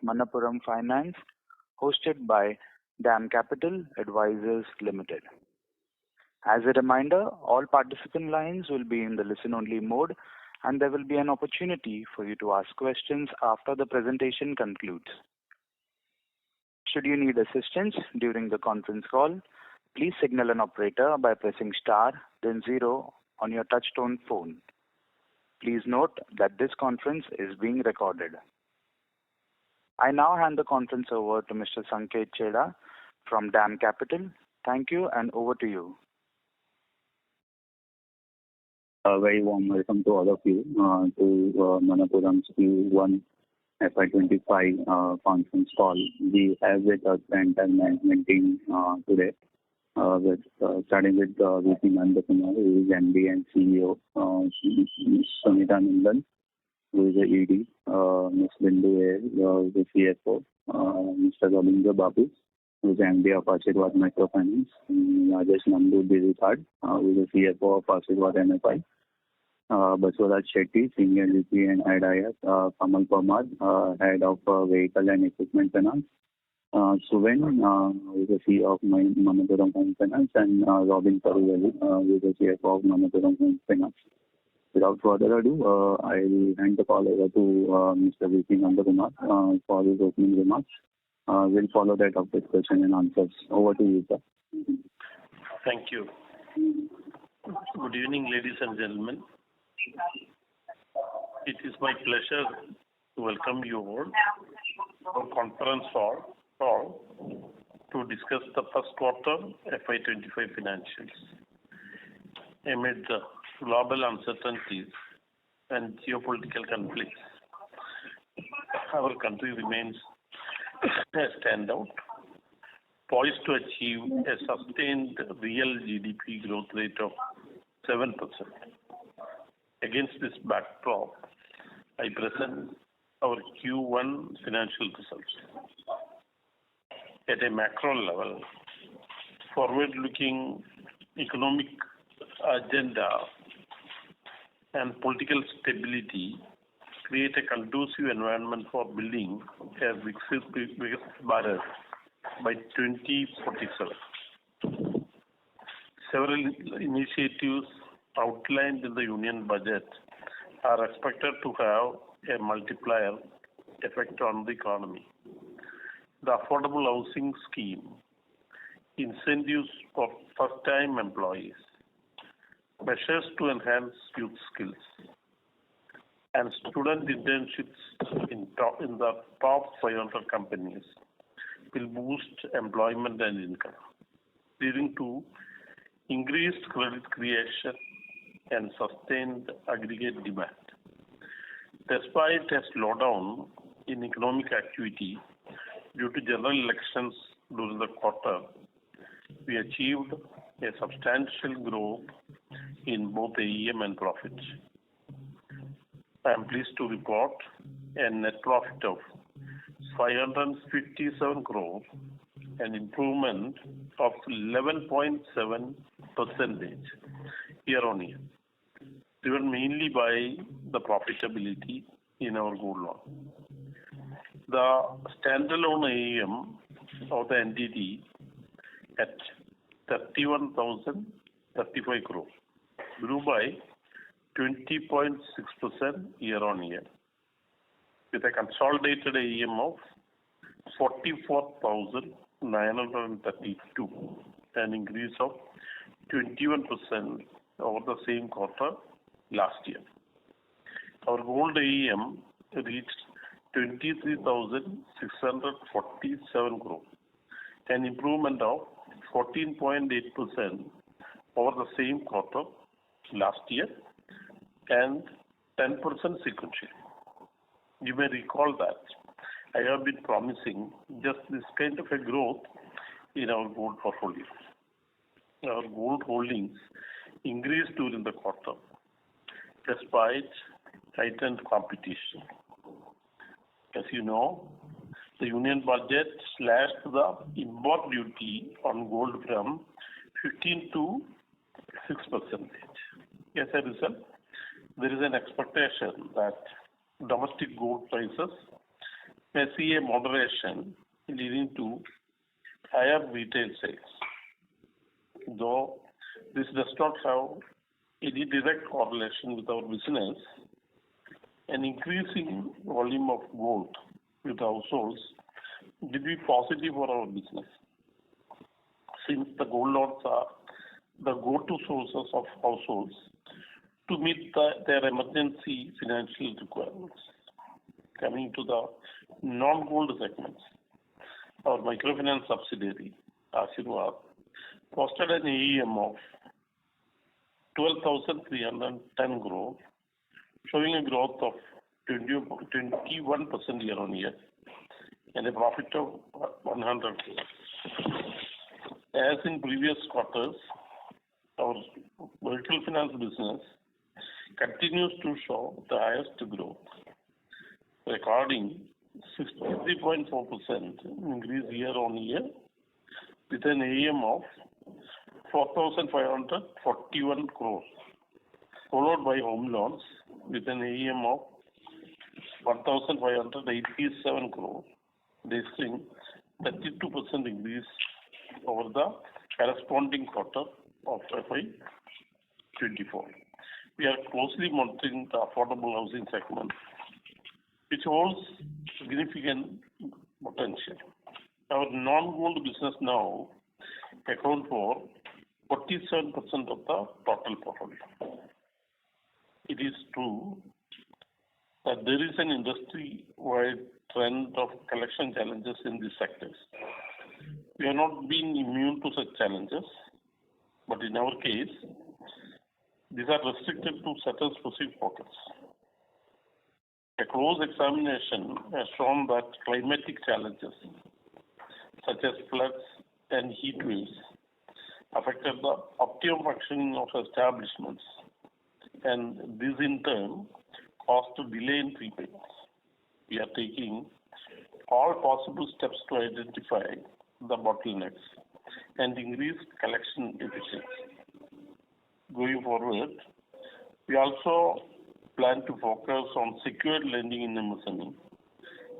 Manappuram Finance, hosted by DAM Capital Advisors Limited. As a reminder, all participant lines will be in the listen-only mode, and there will be an opportunity for you to ask questions after the presentation concludes. Should you need assistance during the conference call, please signal an operator by pressing star, then 0 on your touch-tone phone. Please note that this conference is being recorded. I now hand the conference over to Mr. Sanket Chheda from DAM Capital. Thank you, and over to you. A very warm welcome to all of you to Manappuram's Q1FY25 conference call. We have with us the entire management team today. Starting with VP Manappuram, who is MD and CEO, Sunita Nandan, who is the ED, Ms. Bindu A, who is the CFO, Mr. Rabindra Babu, who is MD of Ashirwad Microfinance, Rajesh Nandu Dirisad, who is the CFO of Ashirwad MFI, Baswaraj Shetty, Senior VP and Head IR, Kamal Parmar, Head of Vehicle and Equipment Finance, Suven, who is the CEO of Manappuram Finance, and Robin Paruvelli, who is the CFO of Manappuram Finance. Without further ado, I will hand the call over to Mr. VP Nandakumar for his opening remarks. We'll follow that up with question and answers. Over to you, sir. Thank you. Good evening, ladies and gentlemen. It is my pleasure to welcome you all to our conference call to discuss the first quarter FY25 financials. Amid the global uncertainties and geopolitical conflicts, our country remains a standout, poised to achieve a sustained real GDP growth rate of 7%. Against this backdrop, I present our Q1 financial results. At a macro level, forward-looking economic agenda and political stability create a conducive environment for building a Viksit Bharat by 2047. Several initiatives outlined in the Union Budget are expected to have a multiplier effect on the economy. The Affordable Housing Scheme, incentives for first-time employees, measures to enhance youth skills, and student internships in the top 500 companies will boost employment and income, leading to increased credit creation and sustained aggregate demand. Despite a slowdown in economic activity due to general elections during the quarter, we achieved a substantial growth in both AUM and profits. I am pleased to report a net profit of 557 crore, an improvement of 11.7% year-on-year, driven mainly by the profitability in our gold loan. The standalone AUM of the entity at 31,035 crore grew by 20.6% year-on-year, with a consolidated AUM of 44,932, an increase of 21% over the same quarter last year. Our gold AUM reached 23,647 crore, an improvement of 14.8% over the same quarter last year and 10% sequentially. You may recall that I have been promising just this kind of a growth in our gold portfolio. Our gold holdings increased during the quarter despite heightened competition. As you know, the Union Budget slashed the import duty on gold from 15 to 6%. As a result, there is an expectation that domestic gold prices may see a moderation leading to higher retail sales. Though this does not have any direct correlation with our business, an increasing volume of gold with households will be positive for our business, since the gold loans are the go-to sources of households to meet their emergency financial requirements. Coming to the non-gold segments, our microfinance subsidiary, Ashirwad, posted an AUM of 12,310 crore, showing a growth of 21% year-on-year and a profit of 100 crore. As in previous quarters, our vehicle finance business continues to show the highest growth, recording 63.4% increase year-on-year with an AUM of 4,541 crore, followed by home loans with an AUM of 1,587 crore, registering 32% increase over the corresponding quarter of FY24. We are closely monitoring the affordable housing segment, which holds significant potential. Our non-gold business now accounts for 47% of the total portfolio. It is true that there is an industry-wide trend of collection challenges in these sectors. We are not being immune to such challenges, but in our case, these are restricted to certain specific pockets. A close examination has shown that climatic challenges, such as floods and heat waves, affected the optimum functioning of establishments, and this in turn caused a delay in prepayments. We are taking all possible steps to identify the bottlenecks and increase collection efficiency. Going forward, we also plan to focus on secured lending in MSME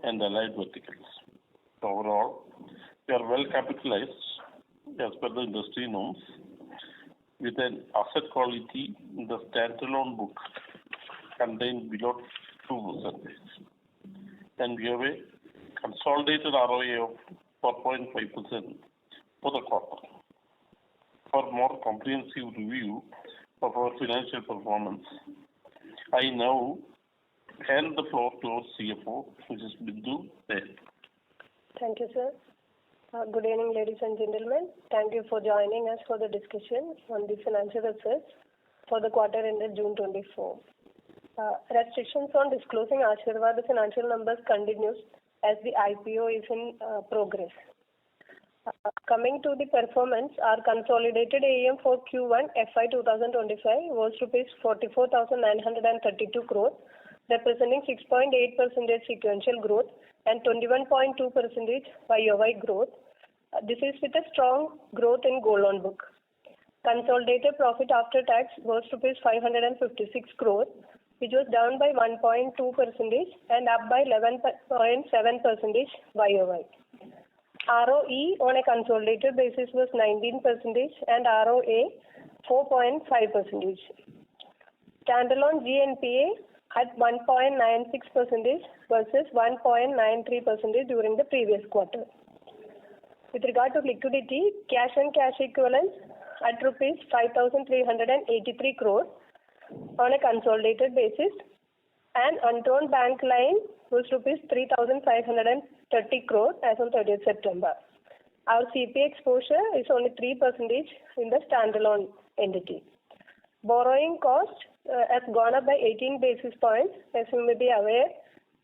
and allied verticals. Overall, we are well capitalized as per the industry norms, with an asset quality in the standalone book contained below 2%. And we have a consolidated ROA of 4.5% for the quarter. For more comprehensive review of our financial performance, I now hand the floor to our CFO, Mrs. Bindu There. Thank you, sir. Good evening, ladies and gentlemen. Thank you for joining us for the discussion on the financial results for the quarter ended June 24. Restrictions on disclosing Ashirwad financial numbers continues as the IPO is in progress. Coming to the performance, our consolidated AUM for Q1FY25 was rupees 44,932 crore, representing 6.8% sequential growth and 21.2% YOY growth. This is with a strong growth in gold loan book. Consolidated profit after tax was rupees 556 crore, which was down by 1.2% and up by 11.7% YOY. ROE on a consolidated basis was 19% and ROA 4.5%. Standalone GNPA at 1.96% versus 1.93% during the previous quarter. With regard to liquidity, cash and cash equivalents at rupees 5,383 crore on a consolidated basis, and undrawn bank line was rupees 3,530 crore as on 30th September. Our CP exposure is only 3% in the standalone entity. Borrowing cost has gone up by 18 basis points. As you may be aware,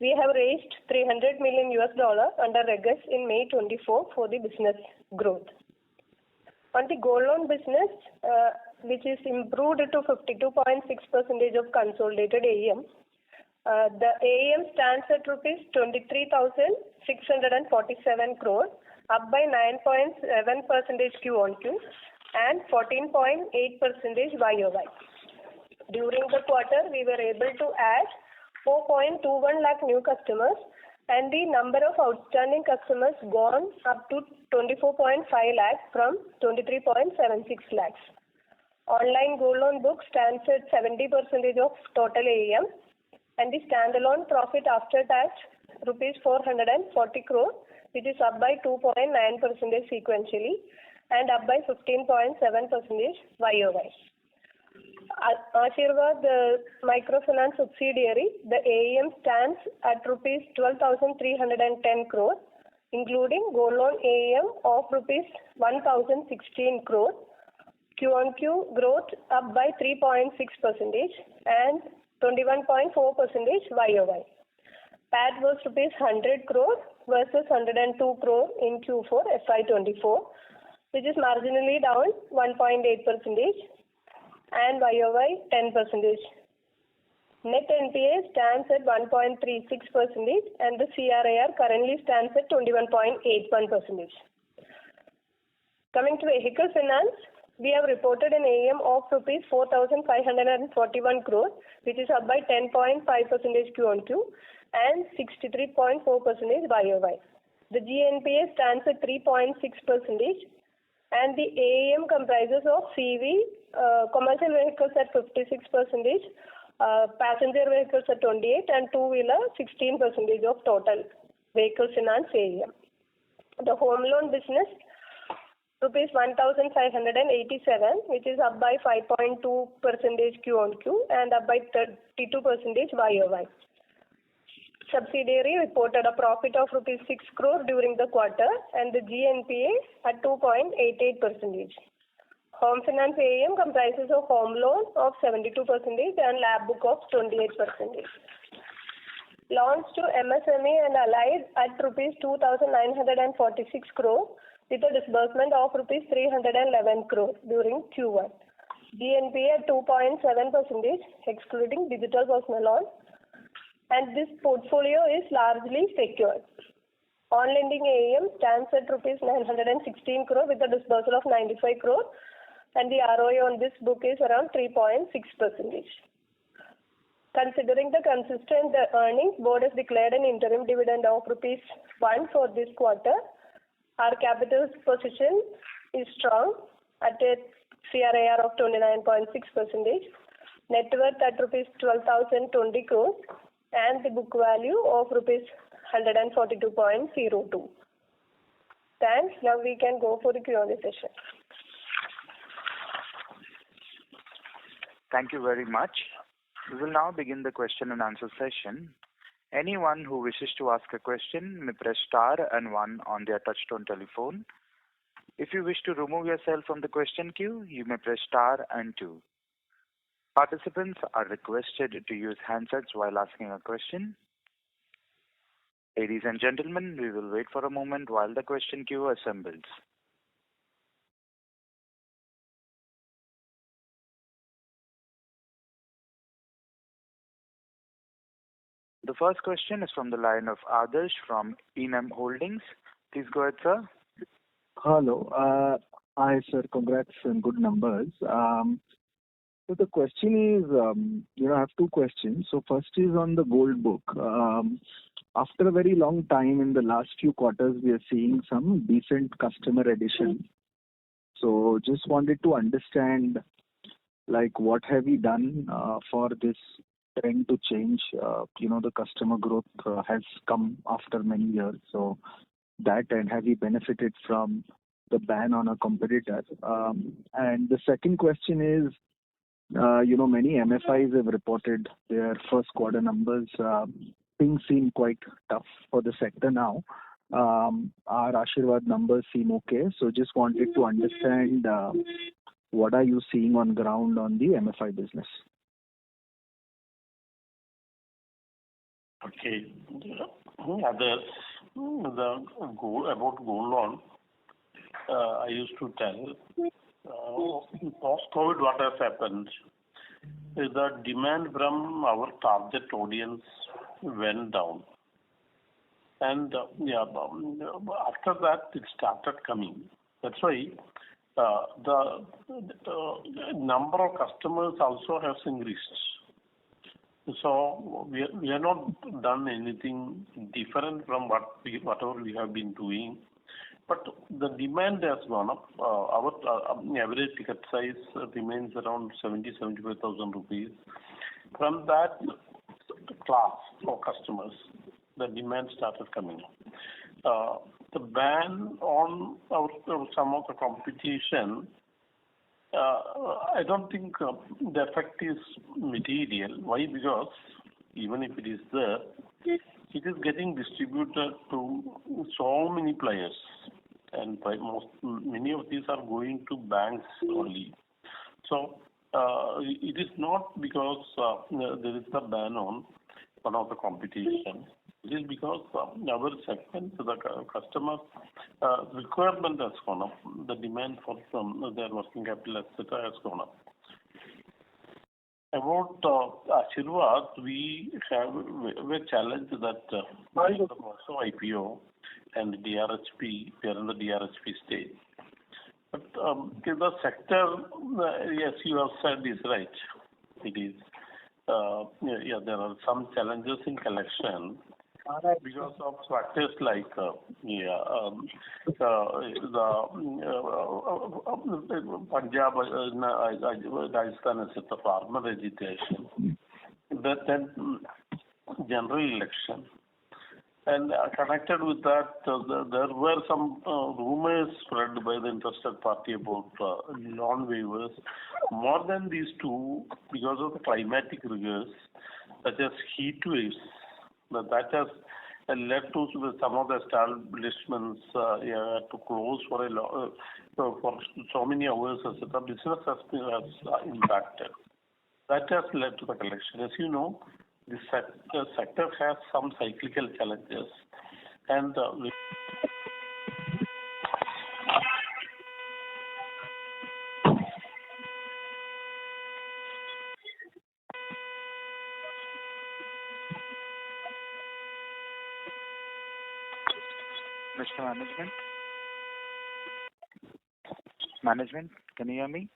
we have raised $300 million under Reg S in May 24 for the business growth. On the gold loan business, which is improved to 52.6% of consolidated AUM, the AUM stands at rupees 23,647 crore, up by 9.7% Q-on-Q and 14.8% YOY. During the quarter, we were able to add 4.21 lakh new customers and the number of outstanding customers gone up to 24.5 lakhs from 23.76 lakhs. Online gold loan book stands at 70% of total AUM, and the standalone profit after tax rupees 440 crore, which is up by 2.9% sequentially and up by 15.7% YOY. Ashirvad Microfinance subsidiary, the AUM stands at rupees 12,310 crore, including gold loan AUM of rupees 1,016 crore. Q-on-Q growth up by 3.6% and 21.4% YOY. PAT was rupees 100 crore versus 102 crore in Q4 FY24, which is marginally down 1.8% and YOY 10%. Net NPA stands at 1.36% and the CRAR currently stands at 21.81%. Coming to vehicle finance, we have reported an AUM of rupees 4,541 crore, which is up by 10.5% Q-on-Q and 63.4% YOY. The GNPA stands at 3.6% and the AUM comprises of CV, commercial vehicles at 56%, passenger vehicles at 28% and two-wheeler 16% of total vehicle finance AUM. The home loan business rupees 1,587, which is up by 5.2% Q-on-Q and up by 32% YOY. Subsidiary reported a profit of rupees 6 crore during the quarter and the GNPA at 2.88%. Home finance AUM comprises of home loan of 72% and lab book of 28%. Loans to MSME and allied at rupees 2,946 crore with a disbursement of rupees 311 crore during Q1. GNPA at 2.7% excluding digital personal loan, and this portfolio is largely secured. On lending AUM stands at rupees 916 crore with a disbursal of 95 crore and the ROA on this book is around 3.6%. Considering the consistent earnings, board has declared an interim dividend of rupees 1 for this quarter. Our capital position is strong at a CRAR of 29.6%, net worth at rupees 12,020 crores and the book value of rupees 142.02. Thanks. Now we can go for the Q&A session. Thank you very much. We will now begin the question and answer session. Anyone who wishes to ask a question may press star and 1 on their touchtone telephone. If you wish to remove yourself from the question queue, you may press star and 2. Participants are requested to use handsets while asking a question. Ladies and gentlemen, we will wait for a moment while the question queue assembles. The first question is from the line of Adarsh from Enam Holdings. Please go ahead, sir. Hello. Hi, sir. Congrats on good numbers. So the question is, I have two questions. So first is on the gold book. After a very long time in the last few quarters, we are seeing some decent customer addition. So just wanted to understand, what have we done for this trend to change? The customer growth has come after many years. So that, and have we benefited from the ban on a competitor? And the second question is, many MFIs have reported their first quarter numbers. Things seem quite tough for the sector now. Our Ashirvad numbers seem okay. So just wanted to understand what are you seeing on ground on the MFI business? Okay. Others, about gold loan, I used to tell, post-COVID what has happened is that demand from our target audience went down. And after that it started coming. That's why the number of customers also has increased. So we have not done anything different from whatever we have been doing. But the demand has gone up. Our average ticket size remains around 75,000 rupees. From that class for customers, the demand started coming up. The ban on some of the competition, I don't think the effect is material. Why? Because even if it is there, it is getting distributed to so many players, and many of these are going to banks only. So it is not because there is a ban on one of the competition. It is because our segment, the customer requirement has gone up. The demand for their working capital, etc., has gone up. About Ashirvad, we have a challenge that also IPO and DRHP, we are in the DRHP stage. But the sector, yes, you have said is right. It is. There are some challenges in collection because of factors like the Punjab, Rajasthan, etc., farmer agitation, then general election. And connected with that, there were some rumors spread by the interested party about loan waivers. More than these two, because of the climatic rigors, such as heat waves, that has led to some of the establishments to close for so many hours, etc. Business has impacted. That has led to the collection. As you know, the sector has some cyclical challenges, and Mr. Management, can you hear me?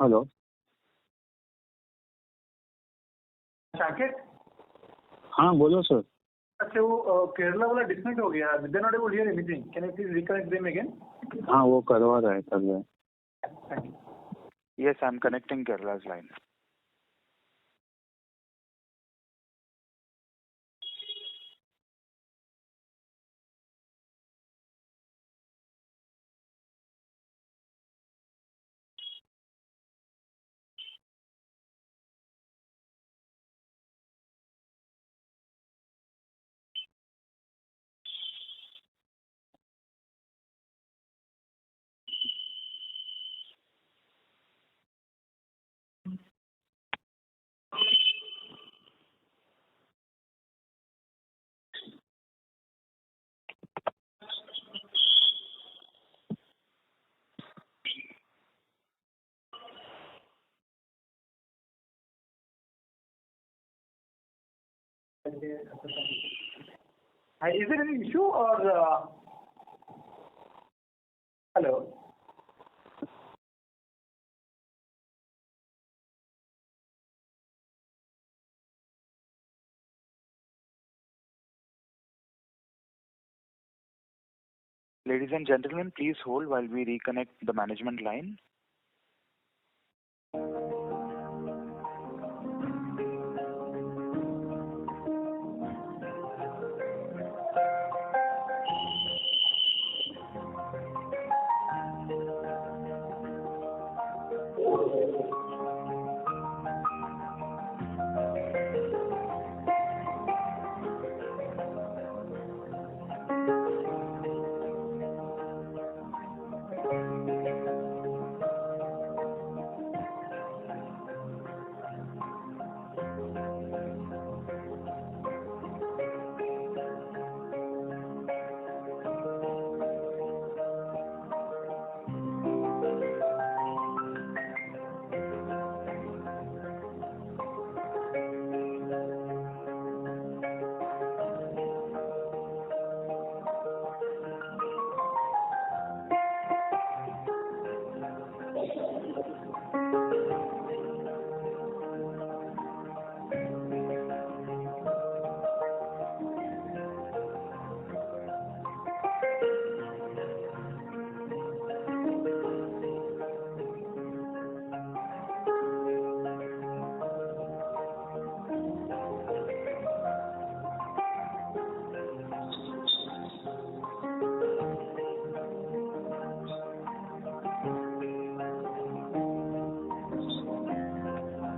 Hello Saket, हाँ बोलो sir. अच्छा वो केरला वाला disconnect हो गया. They not able to hear anything. Can you please reconnect them again? हाँ वो करवा रहा है कर रहा है. Thank you. Yes, I'm connecting Kerala's line. Is there any issue or hello? Ladies and gentlemen, please hold while we reconnect the management line.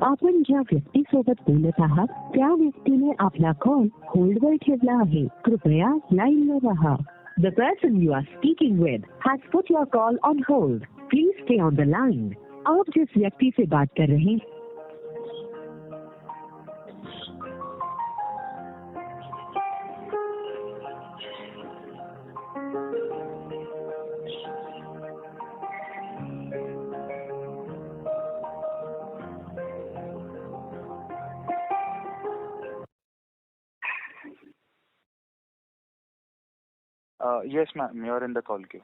आपण ज्या व्यक्तीसोबत बोलत आहात त्या व्यक्तीने आपला कॉल होल्डवर ठेवला आहे. कृपया लाईनवर रहा. The person you are speaking with has put your call on hold. Please stay on the line. आप जिस व्यक्ति से बात कर रहे हैं Yes, ma'am, you're in the call queue.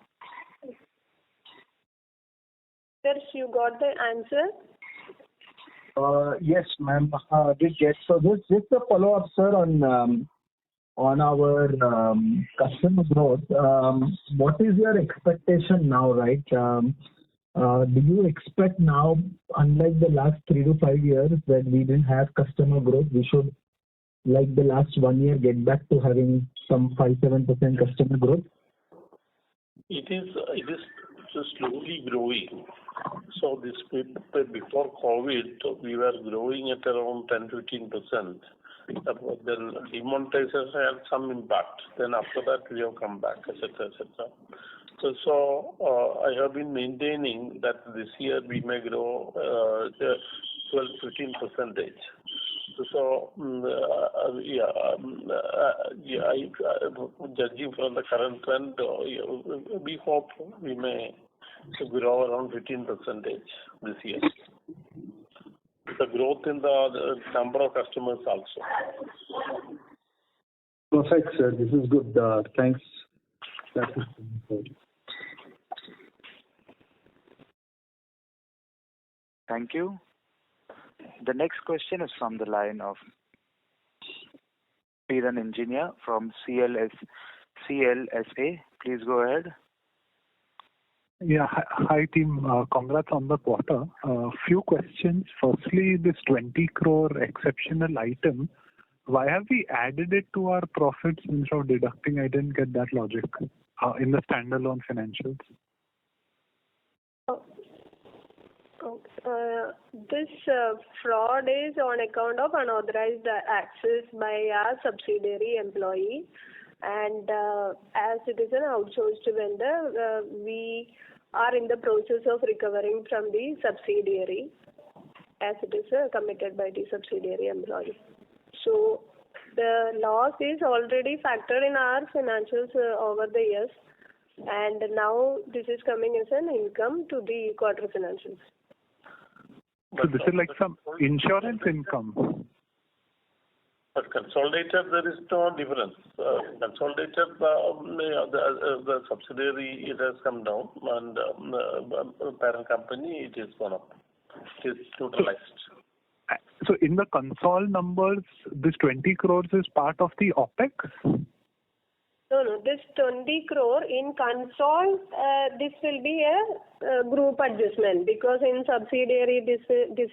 Sir, you got the answer? Yes, ma'am. Did get. So just a follow-up, sir, on our customer growth. What is your expectation now, right? Do you expect now, unlike the last 3 to 5 years that we didn't have customer growth, we should, like the last 1 year, get back to having some 5-7% customer growth? It is slowly growing. So this before COVID, we were growing at around 10-15%. Then demonetization had some impact. Then after that, we have come back, etc., etc. So I have been maintaining that this year we may grow 12-15%. So judging from the current trend, we hope we may grow around 15% this year. The growth in the number of customers also. Perfect, sir. This is good. Thanks. That is good. Thank you. The next question is from the line of Piran Engineer from CLSA. Please go ahead. Yeah, hi team. Congrats on the quarter. Few questions. Firstly, this 20 crore exceptional item, why have we added it to our profits instead of deducting? I didn't get that logic in the standalone financials. This fraud is on account of unauthorized access by our subsidiary employee, and as it is an outsourced vendor, we are in the process of recovering from the subsidiary as it is committed by the subsidiary employee. So the loss is already factored in our financials over the years, and now this is coming as an income to the quarter financials. So this is like some insurance income. But consolidated, there is no difference. Consolidated, the subsidiary, it has come down, and parent company, it is gone up. It is neutralized. So in the console numbers, this 20 crores is part of the OPEX? No, this 20 crore in console, this will be a group adjustment because in subsidiary this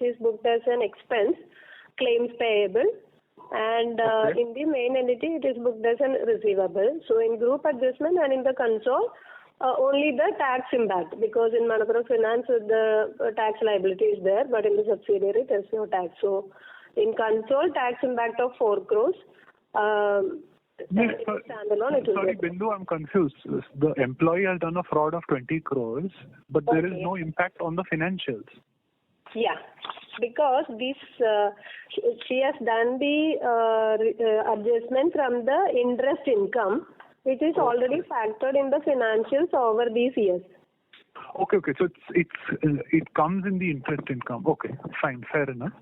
is booked as an expense, claims payable, and in the main entity it is booked as a receivable. So in group adjustment and in the console, only the tax impact, because in Manappuram Finance the tax liability is there, but in the subsidiary there is no tax. So in console, tax impact of 4 crores. Sorry, Bindu, I'm confused. The employee has done a fraud of 20 crores, but there is no impact on the financials. Yeah, because this she has done the adjustment from the interest income, which is already factored in the financials over these years. Okay. So it comes in the interest income. Okay, fine, fair enough.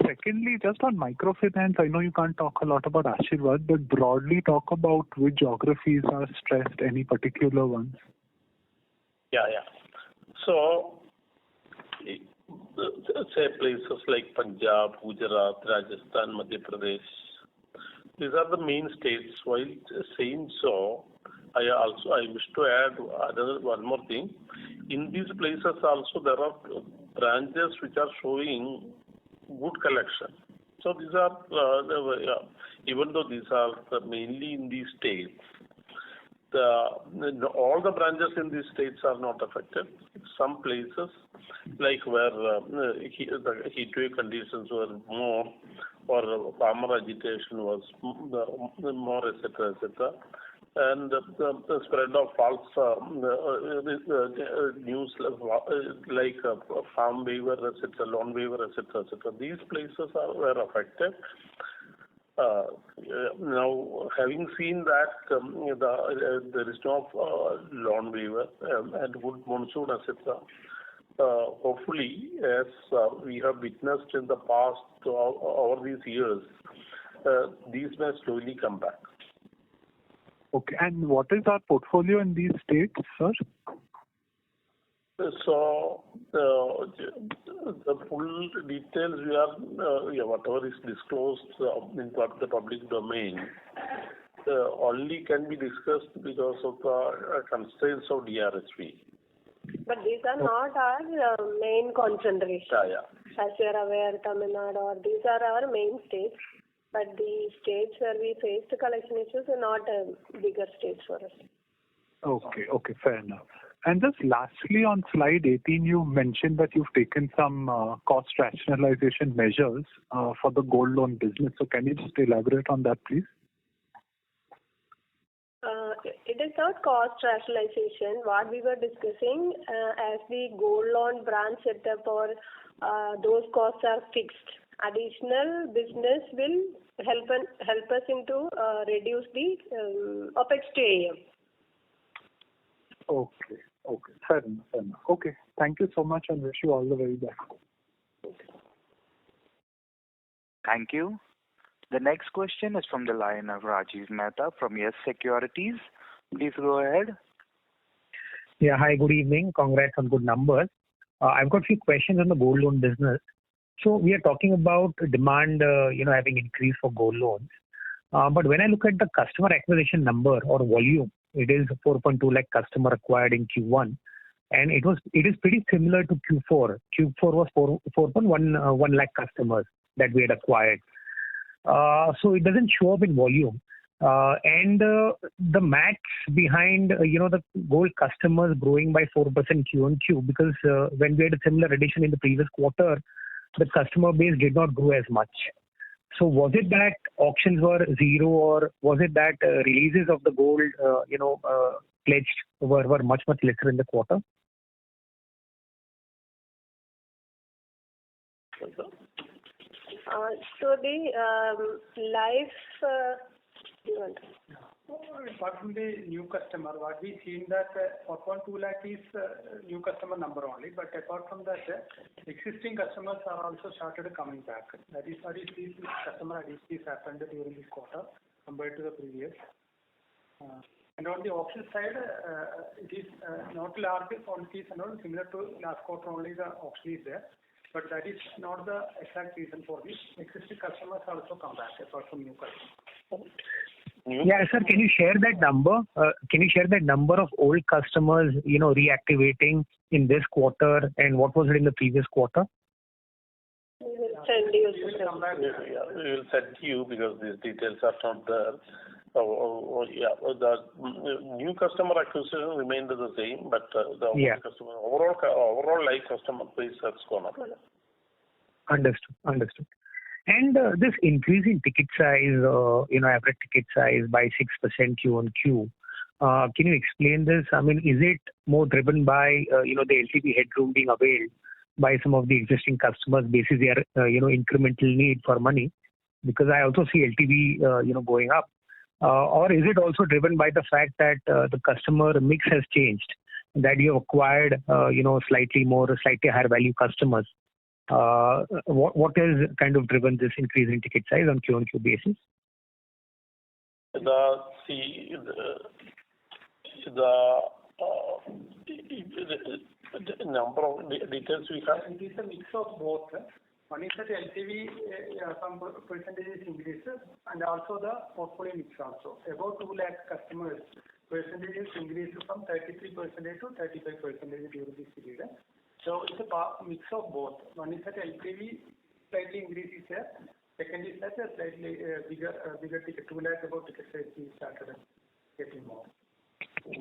Secondly, just on microfinance, I know you can't talk a lot about Ashirvad, but broadly talk about which geographies are stressed, any particular ones. Yeah. So, say places like Punjab, Gujarat, Rajasthan, Madhya Pradesh. These are the main states. While saying so, I wish to add one more thing. In these places also there are branches which are showing good collection. So these are, even though these are mainly in these states, all the branches in these states are not affected. Some places, like where the heat wave conditions were more, or farmer agitation was more, etc., and the spread of false news like farm waiver, etc., loan waiver, etc., these places were affected. Now, having seen that there is no loan waiver and good monsoon, etc., hopefully, as we have witnessed in the past over these years, these may slowly come back. Okay, and what is our portfolio in these states, sir? So the full details we are whatever is disclosed in the public domain only can be discussed because of the constraints of DRHP. But these are not our main concentration. Yeah. As you are aware, Tamil Nadu, or these are our main states. But the states where we faced collection issues are not bigger states for us. Okay, fair enough. And just lastly, on slide 18, you mentioned that you've taken some cost rationalization measures for the gold loan business. So can you just elaborate on that, please? It is not cost rationalization. What we were discussing as the gold loan branch setup, or those costs are fixed. Additional business will help us into reduce the OPEX to AM. Okay, fair enough. Okay, thank you so much and wish you all the very best. Thank you. The next question is from the line of Rajiv Mehta from Yes Securities. Please go ahead. Yeah, hi, good evening. Congrats on good numbers. I've got a few questions on the gold loan business. So we are talking about demand, having increased for gold loans. But when I look at the customer acquisition number or volume, it is 4.2 lakh customer acquired in Q1, and it is pretty similar to Q4. Q4 was 4.1 lakh customers that we had acquired. So it doesn't show up in volume. And the maths behind the gold customers growing by 4% Q-on-Q, because when we had a similar addition in the previous quarter, the customer base did not grow as much. So was it that auctions were zero, or was it that releases of the gold pledged were much lesser in the quarter? So the life. Apart from the new customer, what we seen that 4.2 lakh is new customer number only, but apart from that, existing customers are also started coming back. That is these customer additions happened during this quarter compared to the previous. And on the auction side, it is not large quantities and all, similar to last quarter only the auction is there. But that is not the exact reason for this. Existing customers also come back apart from new customers. Yeah, sir, can you share that number? Can you share that number of old customers, reactivating in this quarter, and what was it in the previous quarter? We will send you. We will send you because these details are not there. The new customer acquisition remained the same, but the overall live customer base has gone up. Understood. And this increase in ticket size, average ticket size by 6% Q on Q, can you explain this? I mean, is it more driven by, the LTV headroom being availed by some of the existing customers basis their, incremental need for money? Because I also see LTV, going up. Or is it also driven by the fact that the customer mix has changed, that you acquired, slightly higher value customers? What has kind of driven this increase in ticket size on Q-on-Q basis? The number of details we have. It is a mix of both. One is that LTV, some percentages increases, and also the portfolio mix also. About 2 lakh customers, percentages increase from 33% to 35% during this period. So it's a mix of both. One is that LTV slightly increases here. Second is that a slightly bigger ticket, 2 lakh about ticket size we started getting more.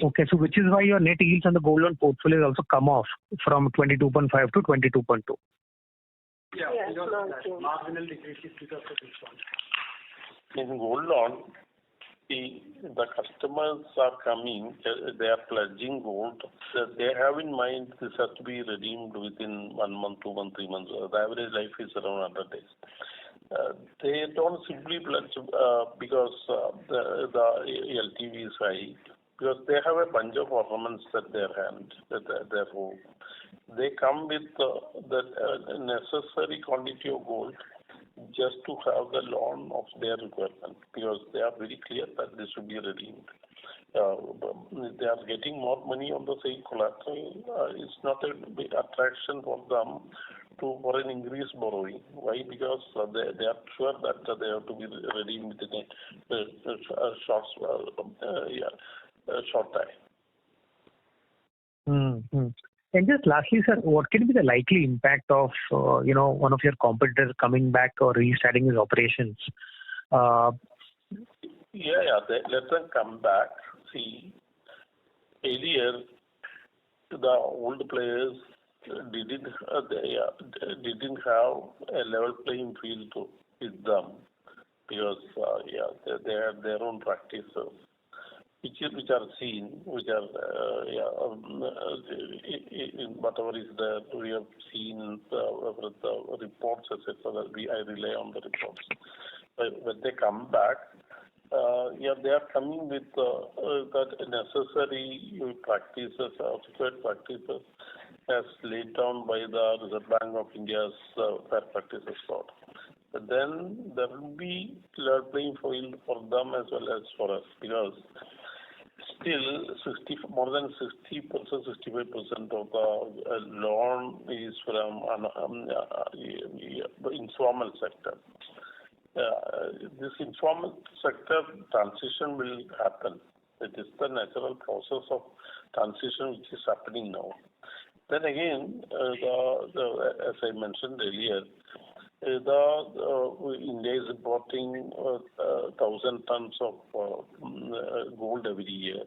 Okay, so which is why your net yields on the gold loan portfolio has also come off from 22.5 to 22.2. Yeah, because of that. Marginal decrease is because of this one. In gold loan, the customers are coming, they are pledging gold. They have in mind this has to be redeemed within 1 month, 2 months, 3 months. The average life is around 100 days. They don't simply pledge because the LTV is high, because they have a bunch of ornaments at their hand, therefore they come with the necessary quantity of gold just to have the loan of their requirement, because they are very clear that this should be redeemed. They are getting more money on the same collateral. It's not a big attraction for them for an increased borrowing. Why? Because they are sure that they have to be redeemed within a short time. Mm-hmm. And just lastly, sir, what can be the likely impact of one of your competitors coming back or restarting his operations? Let them come back. See, earlier the old players didn't have a level playing field with them, because they had their own practices, which are seen, in whatever is there. We have seen the reports, etc. I rely on the reports. When they come back, they are coming with that necessary practices, required practices, as laid down by the Reserve Bank of India's Fair Practices Code. But then there will be level playing field for them as well as for us, because still more than 60%, 65% of the loan is from the informal sector. This informal sector transition will happen. It is the natural process of transition which is happening now. Then again, as I mentioned earlier, India is importing 1,000 tons of gold every year.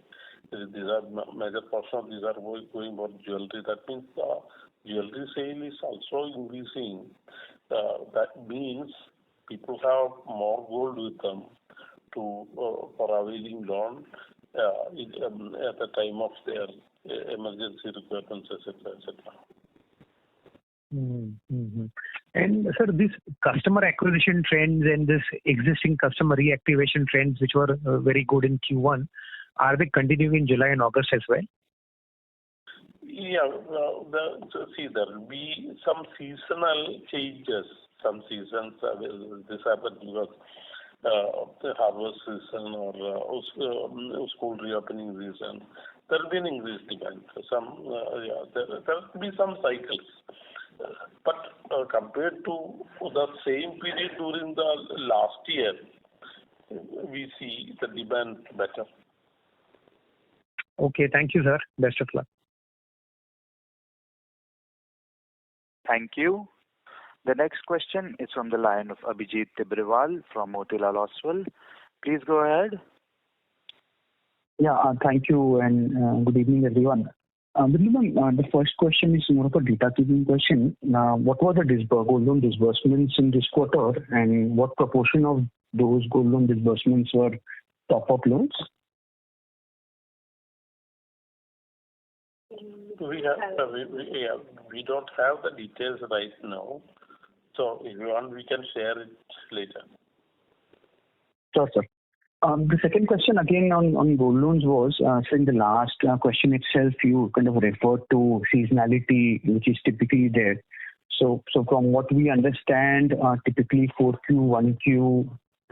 These are major portion of these are going for jewelry. That means the jewelry sale is also increasing. That means people have more gold with them for availing loan at the time of their emergency requirements, etc., etc. Mm-hmm. And sir, these customer acquisition trends and this existing customer reactivation trends, which were very good in Q1, are they continuing in July and August as well? Yeah, there will be some seasonal changes. Some seasons this happens because the harvest season or school reopening season. There will be an increased demand. There will be some cycles. But compared to the same period during the last year, we see the demand better. Okay, thank you, sir. Best of luck. Thank you. The next question is from the line of Abhijit Tibrewal from Motilal Oswal. Please go ahead. Yeah, thank you and good evening, everyone. The first question is more of a data keeping question. What were the gold loan disbursements in this quarter, and what proportion of those gold loan disbursements were top-up loans? We don't have the details right now. So if you want, we can share it later. Sure, sir. The second question again on gold loans was, so in the last question itself, you kind of referred to seasonality, which is typically there. So from what we understand, typically 4Q and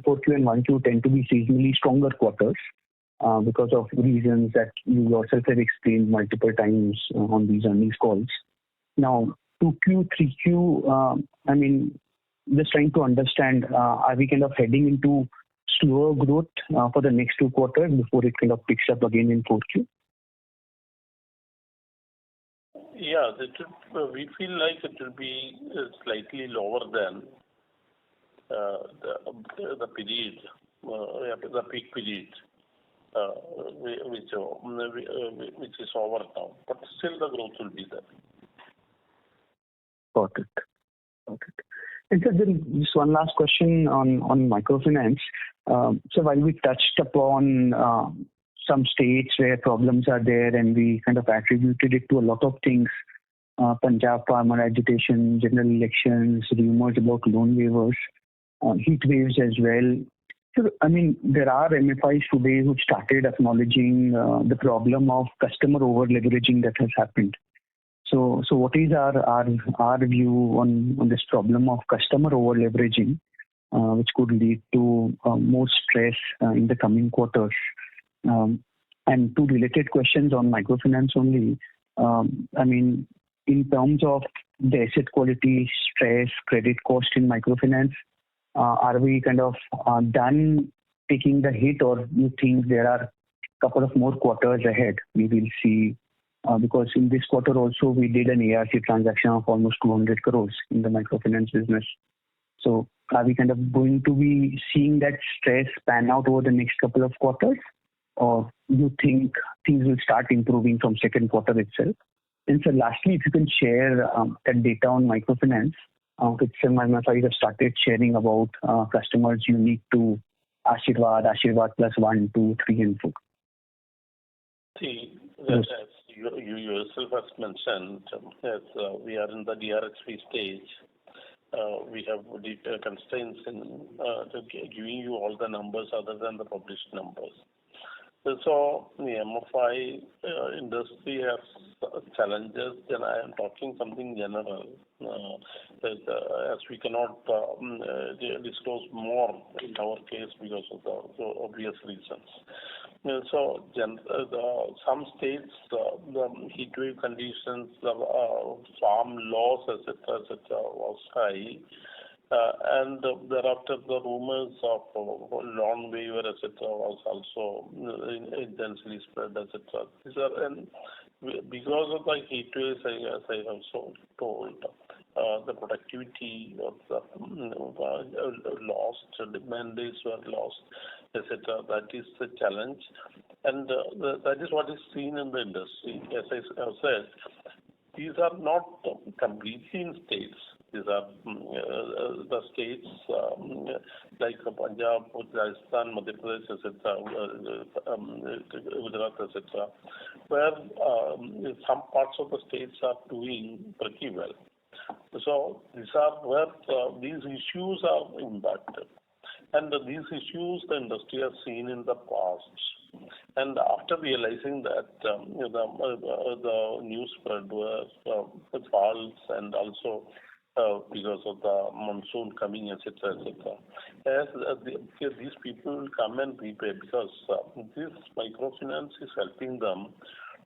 1Q tend to be seasonally stronger quarters because of reasons that you yourself have explained multiple times on these earnings calls. Now, 2Q, 3Q, I mean, just trying to understand, are we kind of heading into slower growth for the next 2 quarters before it kind of picks up again in 4Q? Yeah, we feel like it will be slightly lower than the period, the peak period, which is over now. But still, the growth will be there. Got it. And so then just one last question on microfinance. So while we touched upon some states where problems are there and we kind of attributed it to a lot of things, Punjab farmer agitation, general elections, rumors about loan waivers, heat waves as well. So, I mean, there are MFIs today who started acknowledging the problem of customer over-leveraging that has happened. So what is our view on this problem of customer over-leveraging, which could lead to more stress in the coming quarters? And 2 related questions on microfinance only. I mean, in terms of the asset quality, stress, credit cost in microfinance, are we kind of done taking the hit, or you think there are a couple of more quarters ahead we will see? Because in this quarter also we did an ARC transaction of almost 200 crores in the microfinance business. So are we kind of going to be seeing that stress pan out over the next couple of quarters, or you think things will start improving from second quarter itself? And so lastly, if you can share that data on microfinance, which some MFIs have started sharing about customers unique to Ashirvad plus 1, 2, 3 and 4. See, as you yourself has mentioned, as we are in the DRHP stage, we have constraints in giving you all the numbers other than the published numbers. So the MFI industry has challenges, and I am talking something general, as we cannot disclose more in our case because of the obvious reasons. So some states, the heat wave conditions, the farm loss, etc., was high. And thereafter, the rumors of loan waiver, etc., was also intensely spread, etc. And because of the heat waves, as I have so told, the productivity of the lost, demand days were lost, etc. That is the challenge, and that is what is seen in the industry. As I have said, these are not completely in states. These are the states like Punjab, Rajasthan, Madhya Pradesh, etc., Gujarat, etc., where some parts of the states are doing pretty well. So these are where these issues are impacted. And these issues the industry has seen in the past. And after realizing that the news spread was false, and also because of the monsoon coming, etc., as these people will come and repay, because this microfinance is helping them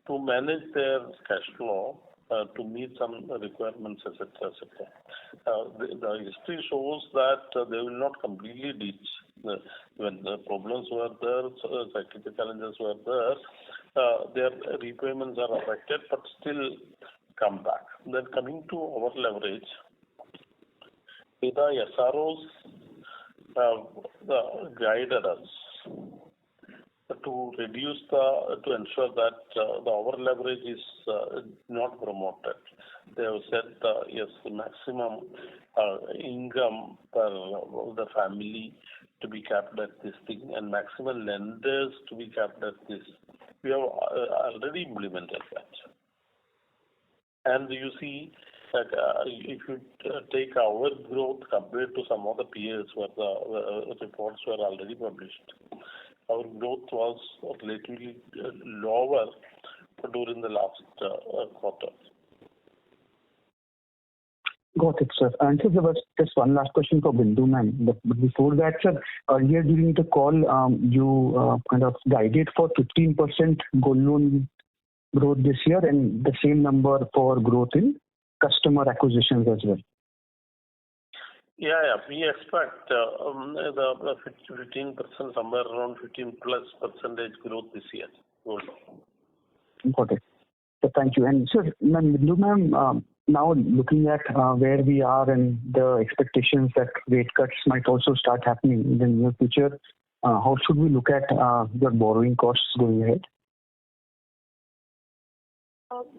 to manage their cash flow, to meet some requirements, etc., etc. The history shows that they will not completely ditch when the problems were there, cyclical challenges were there, their repayments are affected, but still come back. Then coming to our leverage, the SROs have guided us to ensure that the over leverage is not promoted. They have said yes, the maximum income per the family to be capped at this thing, and maximum lenders to be capped at this. We have already implemented that. And you see that if you take our growth compared to some of the peers where the reports were already published, our growth was relatively lower during the last quarter. Got it, sir. And so there was just one last question for Bindu ma'am. But before that, sir, earlier during the call, you kind of guided for 15% gold loan growth this year and the same number for growth in customer acquisitions as well. Yeah. We expect the 15%, somewhere around 15+% growth this year. Gold loan. Got it. So thank you. And sir, Bindu ma'am, now looking at where we are and the expectations that rate cuts might also start happening in the near future, how should we look at your borrowing costs going ahead?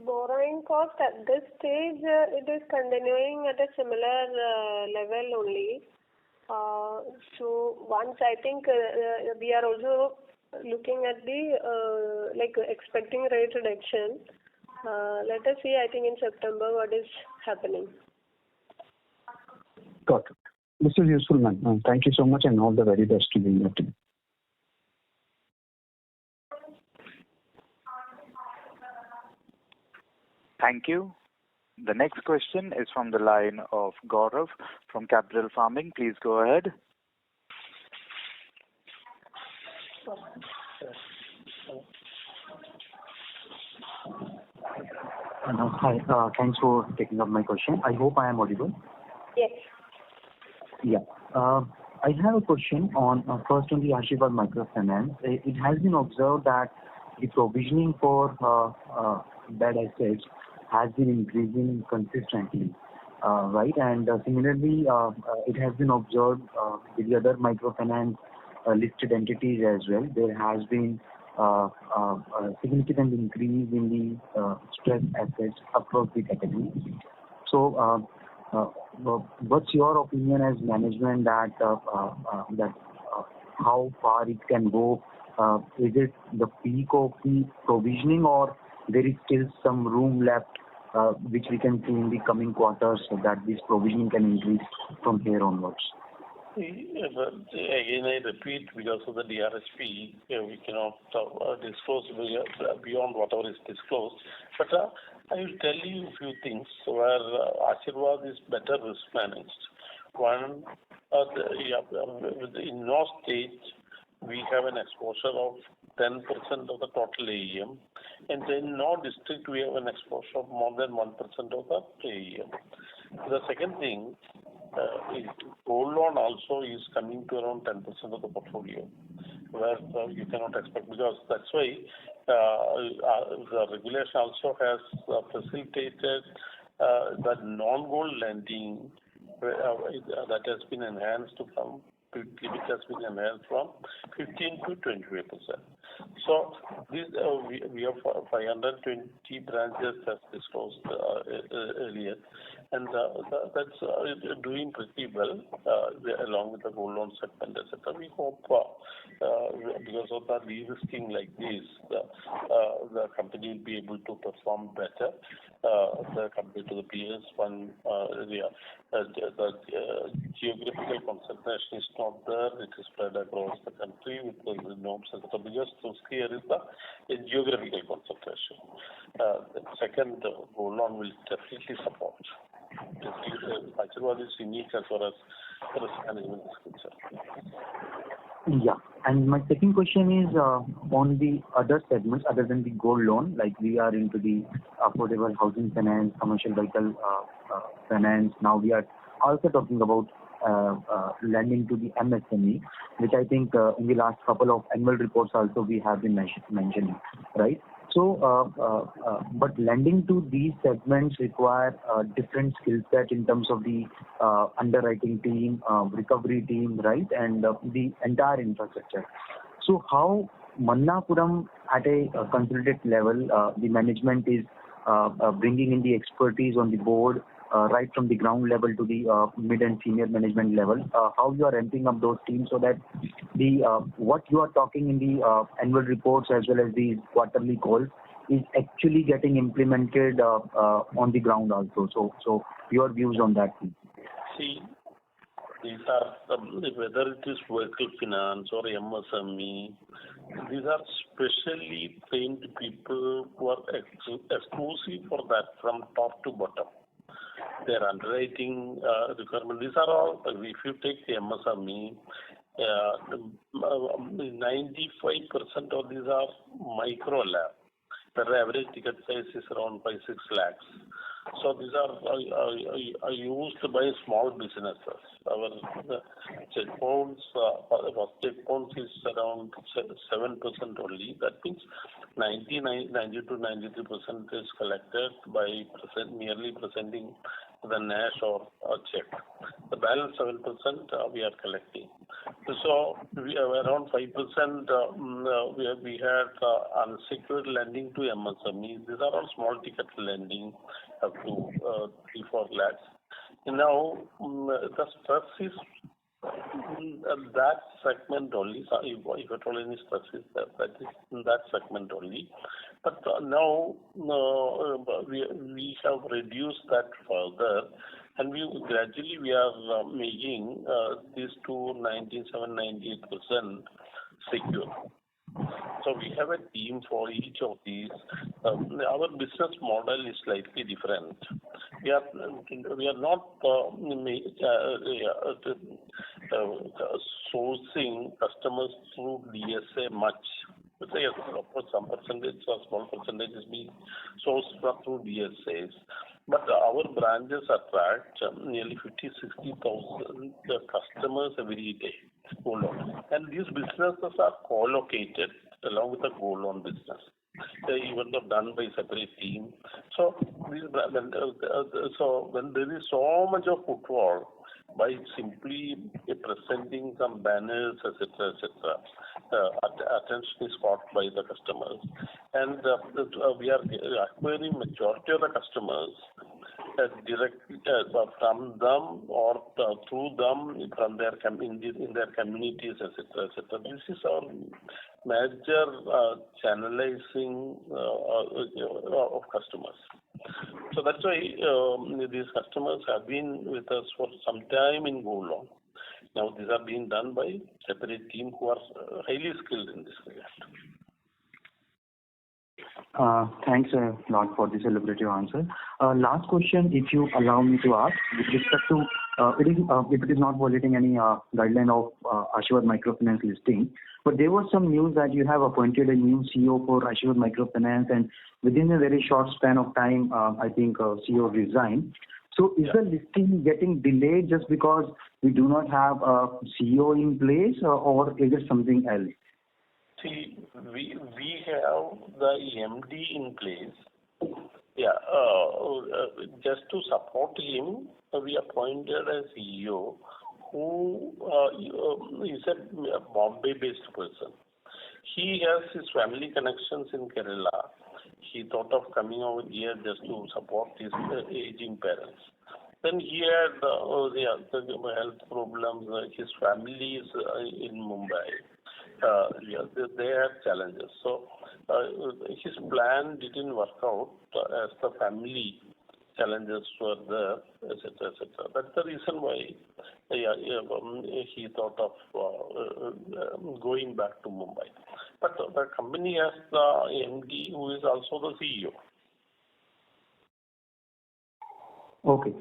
Borrowing cost at this stage, it is continuing at a similar level only. So once I think we are also looking at the expecting rate reduction. Let us see, I think in September what is happening. Got it. This is useful, ma'am. Thank you so much and all the very best to you. Thank you. The next question is from the line of Gaurav from Capital Farming. Please go ahead. Hi. Thanks for taking up my question. I hope I am audible. Yes. Yeah. I have a question on first on the Ashirvad Microfinance. It has been observed that the provisioning for bad assets has been increasing consistently, right? And similarly, it has been observed with the other microfinance listed entities as well. There has been a significant increase in the stress assets across the category. So, what's your opinion as management that how far it can go? Is it the peak of the provisioning, or there is still some room left which we can see in the coming quarters so that this provisioning can increase from here onwards? Again, I repeat, because of the DRHP, we cannot disclose beyond whatever is disclosed. But I will tell you a few things where Ashirvad is better risk managed. One, in no state we have an exposure of 10% of the total AUM, and in no district we have an exposure of more than 1% of the AUM. The second thing is gold loan also is coming to around 10% of the portfolio, where you cannot expect, because that's why the regulation also has facilitated the non-gold lending that has been enhanced from limit has been enhanced from 15 to 25%. So this we have 520 branches as disclosed earlier, and that's doing pretty well along with the gold loan segment, etc. We hope because of the de-risking like this, the company will be able to perform better compared to the peers. One, the geographical concentration is not there; it is spread across the country with the norms, etc. The biggest risk here is the geographical concentration. The second, gold loan will definitely support. Ashirvad is unique as far as risk management is concerned. Yeah, and my second question is on the other segments other than the gold loan, like we are into the affordable housing finance, commercial vehicle finance. Now we are also talking about lending to the MSME, which I think in the last couple of annual reports also we have been mentioning, right? So, but lending to these segments require different skill set in terms of the underwriting team, recovery team, right, and the entire infrastructure. So how Manappuram at a consolidated level, the management is bringing in the expertise on the board, right from the ground level to the mid and senior management level, how you are ramping up those teams so that the what you are talking in the annual reports as well as the quarterly calls is actually getting implemented on the ground also. So your views on that, please. See, these are whether it is vehicle finance or MSME, these are specially trained people who are exclusive for that from top to bottom. Their underwriting requirement. These are all. If you take the MSME, 95% of these are micro lab. Their average ticket size is around 5-6 lakhs. So these are used by small businesses. Our checkpoints, first checkpoints is around 7% only. That means 90 to 93% is collected by merely presenting the NASH or a check. The balance 7% we are collecting. So we have around 5% we had unsecured lending to MSME. These are all small ticket lending up to 3-4 lakhs. Now the stress is that segment only. So if at all any stress is that is in that segment only. But now we have reduced that further, and we are making these to 97-98% secure. So we have a team for each of these. Our business model is slightly different. We are not sourcing customers through DSA much. Say, of course, some percentage or small percentage is being sourced through DSAs. But our branches attract nearly 50,000-60,000 customers every day. Gold loan. And these businesses are co-located along with the gold loan business. They even though done by separate team. So when there is so much of footfall, by simply presenting some banners, etc., attention is caught by the customers, and we are acquiring majority of the customers directly from them or through them from their in their communities, etc., etc. This is our major channelizing of customers. So that's why these customers have been with us for some time in gold loan. Now these are being done by separate team who are highly skilled in this regard. Thanks a lot for this elaborative answer. Last question, if you allow me to ask, with respect to if it is not violating any guideline of Assured Microfinance listing, but there was some news that you have appointed a new CEO for Assured Microfinance, and within a very short span of time, I think CEO resigned. So is the listing getting delayed just because we do not have a CEO in place, or is it something else? See, we have the MD in place. Just to support him, we appointed a CEO who is a Bombay-based person. He has his family connections in Kerala. He thought of coming over here just to support his aging parents. Then he had health problems. His family is in Mumbai. They had challenges. So his plan didn't work out as the family challenges were there, etc., etc. That's the reason why he thought of going back to Mumbai. But the company has the MD who is also the CEO. Okay.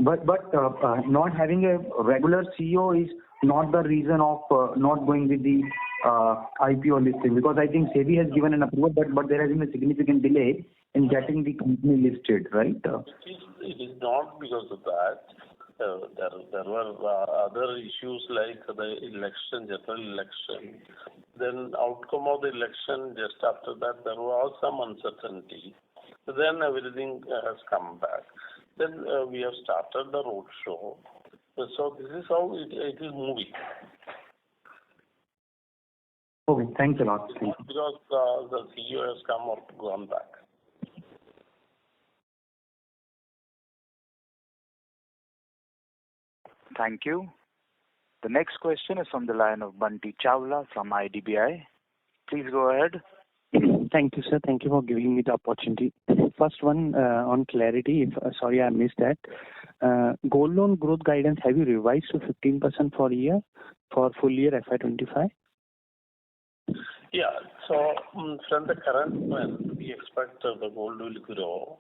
But not having a regular CEO is not the reason of not going with the IPO listing, because I think SEBI has given an approval, but there has been a significant delay in getting the company listed, right? It is not because of that. There were other issues like the election, general election. Then outcome of the election, just after that, there was some uncertainty. Then everything has come back. Then we have started the road show. So this is how it is moving. Okay, thanks a lot. Thank you. Because the CEO has come or gone back. Thank you. The next question is from the line of Bunty Chawla from IDBI. Please go ahead. Thank you, sir. Thank you for giving me the opportunity. First one, on clarity, sorry I missed that. Gold loan growth guidance, have you revised to 15% for full year FY25? Yeah. So from the current one, we expect the gold will grow.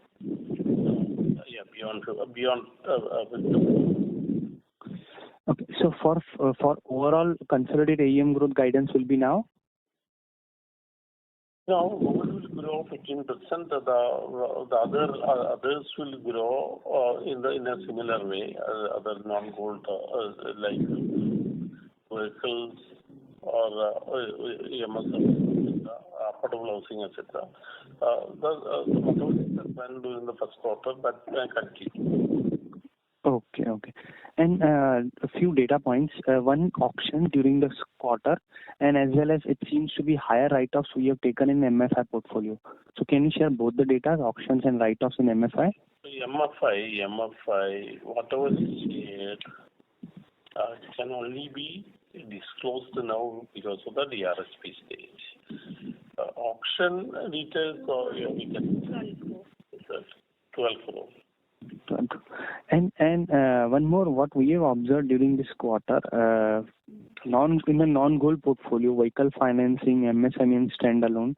Beyond. Okay. So for overall consolidated AUM growth guidance will be now? No, gold will grow 15%. The others will grow in a similar way. Other non-gold like vehicles or MSME, affordable housing, etc. Whatever is happened during the first quarter, that can continue. Okay. And a few data points. One, auction during this quarter, and as well as it seems to be higher write-offs we have taken in MFI portfolio. So can you share both the data, auctions and write-offs in MFI? MFI, whatever is shared, it can only be disclosed now because of the DRSP stage. Auction details, we can 12 crore. And one more, what we have observed during this quarter, in the non-gold portfolio, vehicle financing, MSME and standalone,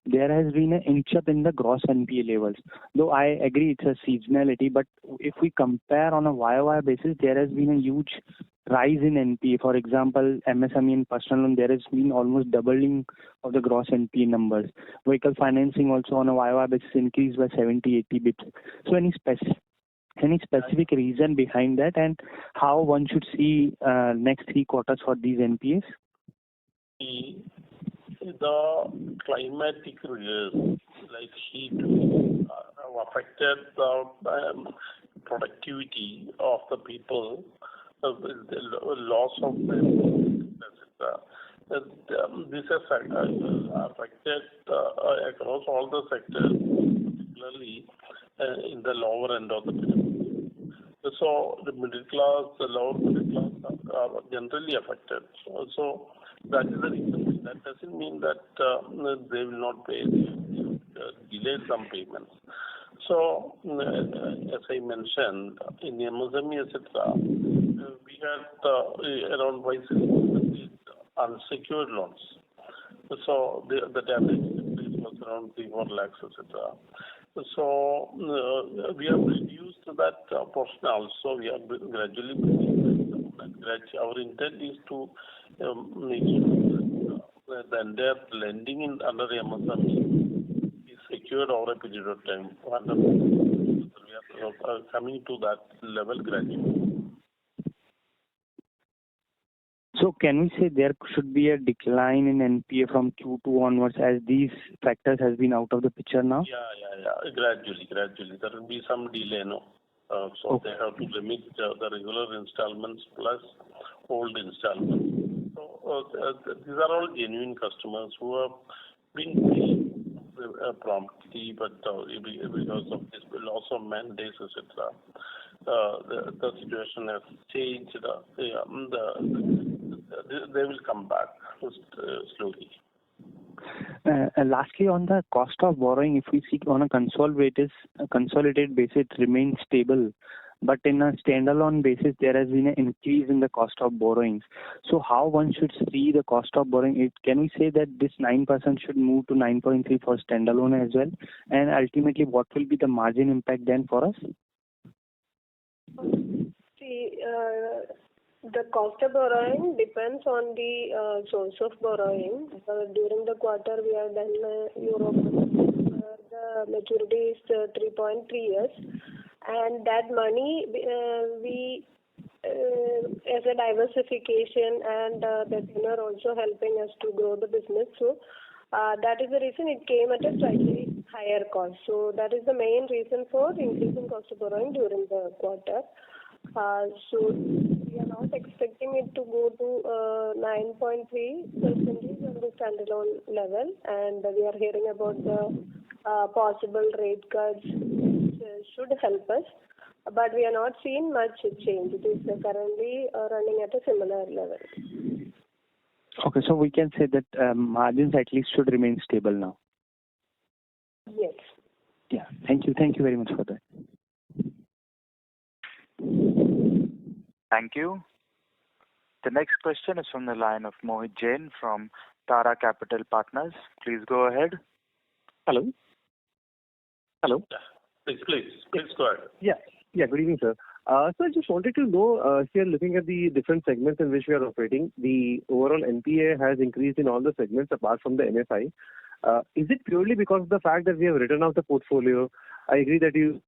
there has been an inch up in the gross NPA levels. Though I agree it's a seasonality, but if we compare on a YOY basis, there has been a huge rise in NPA. For example, MSME and personal loan, there has been almost doubling of the gross NPA numbers. Vehicle financing also on a YOY basis increased by 70-80 bps. So any specific reason behind that, and how one should see next 3 quarters for these NPAs? The climatic risks like heat have affected the productivity of the people, the loss of them, etc. This has affected across all the sectors, particularly in the lower end of the pyramid. So the middle class, the lower middle class are generally affected. So that is the reason. That doesn't mean that they will not pay. They delay some payments. So as I mentioned, in MSME, etc., we had around 5-6% unsecured loans. So the damage was around 3-4 lakhs, etc. So we have reduced that portion also. We are gradually bringing that. Our intent is to make sure that the entire lending under MSME is secured over a period of time. We are coming to that level gradually. So can we say there should be a decline in NPA from Q2 onwards as these factors has been out of the picture now? Yeah. Gradually. There will be some delay, no? So okay. They have to limit the regular installments plus old installments. So these are all genuine customers who have been paying promptly, but because of this loss of mandates, etc., the situation has changed. They will come back slowly. Lastly, on the cost of borrowing, if we see on a consolidated basis, it remains stable. But in a standalone basis, there has been an increase in the cost of borrowings. So how one should see the cost of borrowing? Can we say that this 9% should move to 9.3 for standalone as well? And ultimately, what will be the margin impact then for us? See, the cost of borrowing depends on the source of borrowing. During the quarter, we have done Europe. The maturity is 3.3 years. And that money we as a diversification and the tenure also helping us to grow the business. So that is the reason it came at a slightly higher cost. So that is the main reason for increasing cost of borrowing during the quarter. So we are not expecting it to go to 9.3% on the standalone level, and we are hearing about the possible rate cuts which should help us. But we are not seeing much change. It is currently running at a similar level. Okay, so we can say that margins at least should remain stable now. Yes. Yeah. Thank you. Thank you very much for that. Thank you. The next question is from the line of Mohit Jain from Tara Capital Partners. Please go ahead. Hello. Hello. Please go ahead. Yeah. Good evening, sir. So I just wanted to know, if you are looking at the different segments in which we are operating, the overall NPA has increased in all the segments apart from the MFI. Is it purely because of the fact that we have written off the portfolio? I agree that you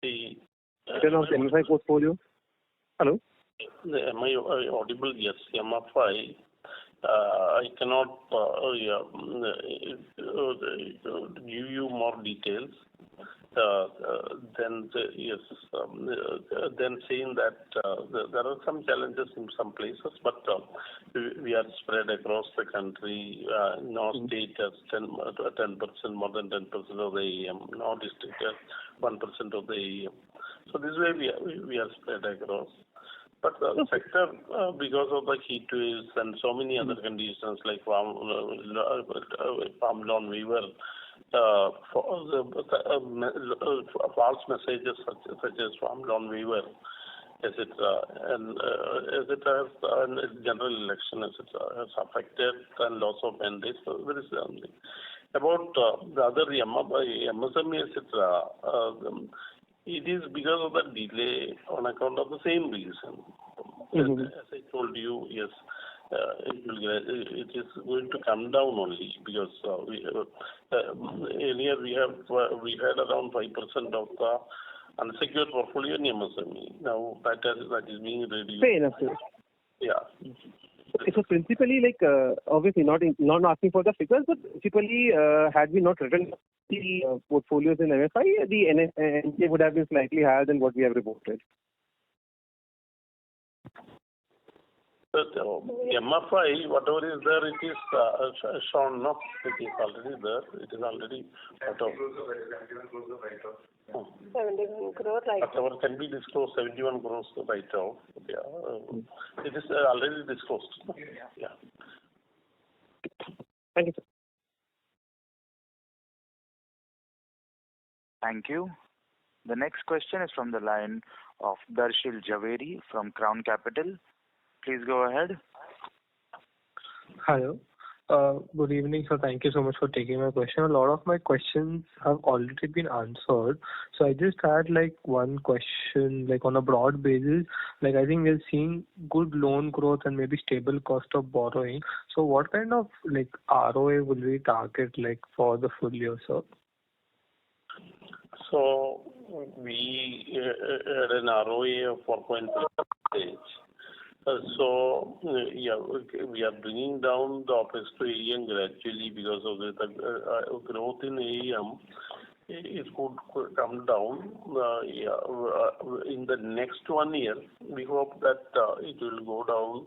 written off the MFI portfolio. Hello. Am I audible? Yes. MFI. I cannot give you more details. Then saying that there are some challenges in some places, but we are spread across the country. No state has 10%, more than 10% of the AUM. No district has 1% of the AUM. So this way we are spread across. But the sector, because of the heat waves and so many other conditions like farm loan waiver, false messages such as farm loan waiver, etc., and etc., and general election, etc., has affected and loss of mandates. So there is something about the other MSME, etc. It is because of the delay on account of the same reason. As I told you, yes, it is going to come down only because earlier we had around 5% of the unsecured portfolio in MSME. Now that is being reduced. Fair enough, sir. Yeah. So principally, obviously not asking for the figures, but principally, had we not written the portfolios in MFI, the NPA would have been slightly higher than what we have reported. But MFI, whatever is there, it is shown. No, it is already there. It is already out of 71 crore, right? Whatever can be disclosed, 71 crores right off. Yeah, it is already disclosed. Yeah. Thank you, sir. Thank you. The next question is from the line of Darshil Jhaveri from Crown Capital. Please go ahead. Hello. Good evening, sir. Thank you so much for taking my question. A lot of my questions have already been answered. So I just had one question, on a broad basis. I think we're seeing good loan growth and maybe stable cost of borrowing. So what kind of ROA will we target for the full year, sir? So we had an ROA of 4.5%. So we are bringing down the OpEx to AUM gradually because of the growth in AUM. It could come down in the next 1 year. We hope that it will go down